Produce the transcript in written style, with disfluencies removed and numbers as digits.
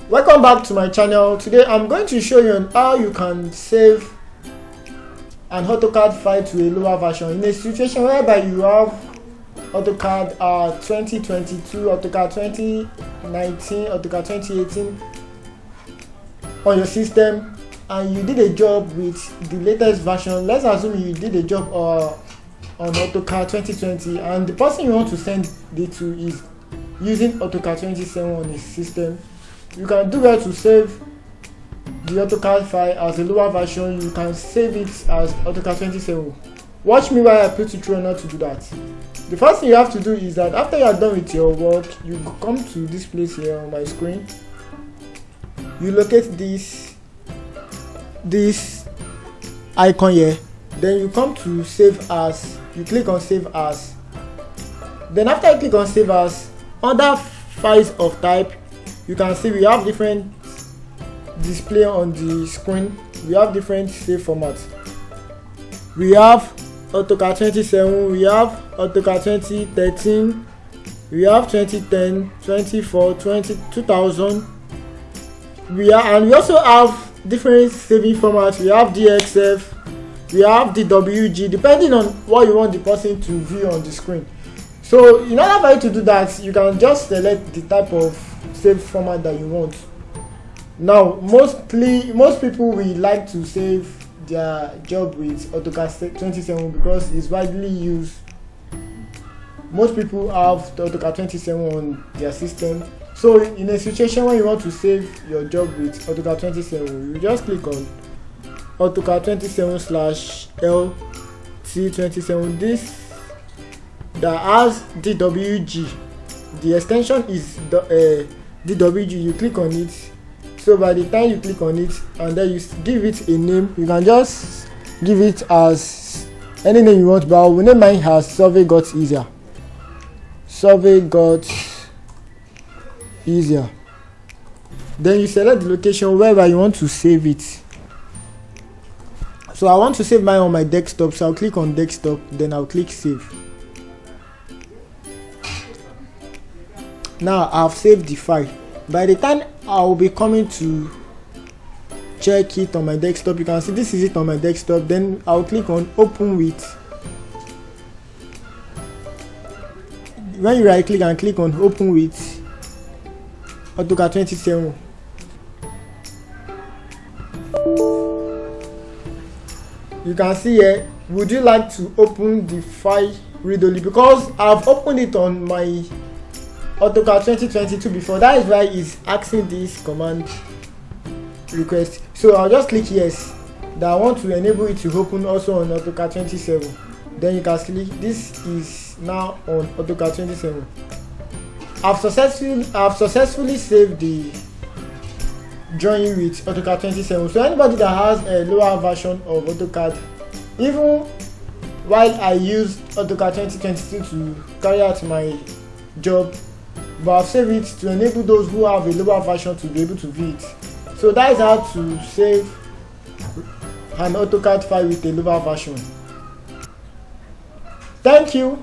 Welcome back to my channel. Today I'm going to show you on how you can save an AutoCAD file to a lower version in a situation whereby you have AutoCAD 2022, AutoCAD 2019, AutoCAD 2018 on your system, and you did a job with the latest version. Let's assume you did a job on AutoCAD 2020 and the person you want to send it to is using AutoCAD 27 on his system. You can do well to save the AutoCAD file as a lower version. You can save it as AutoCAD 27. Watch me while I put you through on how to do that. The first thing you have to do is that after you are done with your work, you come to this place here on my screen. You locate this icon here. Then you come to save as. You click on save as. Then after you click on save as, under files of type, you can see we have different display on the screen. We have different save formats. We have AutoCAD 27, we have AutoCAD 2013, we have 2010, 24, 2000. We also have different saving formats. We have DXF, we have DWG, depending on what you want the person to view on the screen. So in order for you to do that, you can just select the type of save format that you want. Now most people will like to save their job with AutoCAD 27 because it's widely used. Most people have the AutoCAD 27 on their system. So in a situation where you want to save your job with AutoCAD 27, you just click on AutoCAD 27/LT27. This that has DWG. The extension is DWG. You click on it. So by the time you click on it and then you give it a name, you can just give it as any name you want, but I will name mine as Survey Got Easier. Survey Got Easier. Then you select the location wherever you want to save it. So I want to save mine on my desktop, so I'll click on desktop, then I'll click save. Now I've saved the file. By the time I'll be coming to check it on my desktop, you can see this is it on my desktop. Then I'll click on open with. When you right click and click on open with AutoCAD 27. You can see here, would you like to open the file read only? Because I've opened it on my AutoCAD 2022 before, that is why it's asking this command request. So I'll just click yes, that I want to enable it to open also on AutoCAD 27. Then you can click this is now on AutoCAD 27. I've successfully saved the drawing with AutoCAD 27. So anybody that has a lower version of AutoCAD, even while I use AutoCAD 2022 to carry out my job, but I've saved it to enable those who have a lower version to be able to view it. So that is how to save an AutoCAD file with a lower version. Thank you.